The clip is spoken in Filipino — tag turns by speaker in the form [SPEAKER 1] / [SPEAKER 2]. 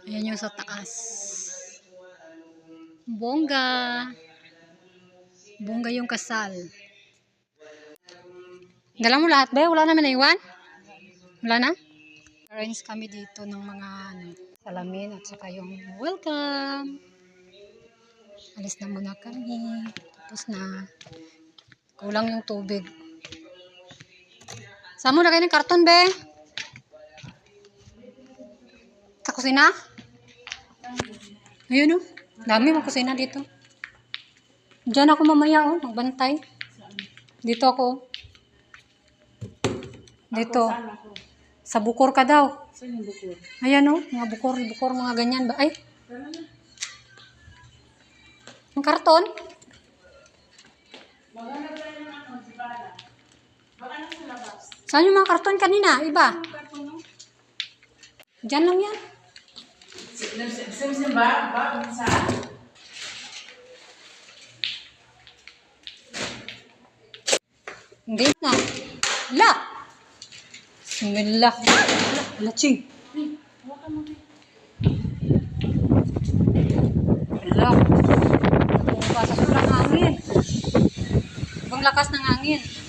[SPEAKER 1] Ayan yung sa taas. Bongga. Bongga yung kasal. Dala mo lahat ba? Wala naman naiwan? Wala na? Arrange kami dito ng mga salamin at saka yung welcome. Alis na muna kami. Tapos na. Kulang yung tubig. Saan mo na kayo ng karton, be? Sa kusina? Ayun, oh. Dami mga kusina dito. Diyan ako mamaya, oh. Magbantay. Dito ako. Dito. Sa bukor ka daw.
[SPEAKER 2] Saan yung bukod?
[SPEAKER 1] Ayan, oh. Mga bukor, mga ganyan ba? Ay. Ang karton? Saan yung mga karton kanina? Iba? Diyan lang yan.
[SPEAKER 2] Sim ba? Saan?
[SPEAKER 1] Hindi na. La! Bismillah. Ala, ching. Ala. Pasok ng hangin. Ibang lakas ng hangin.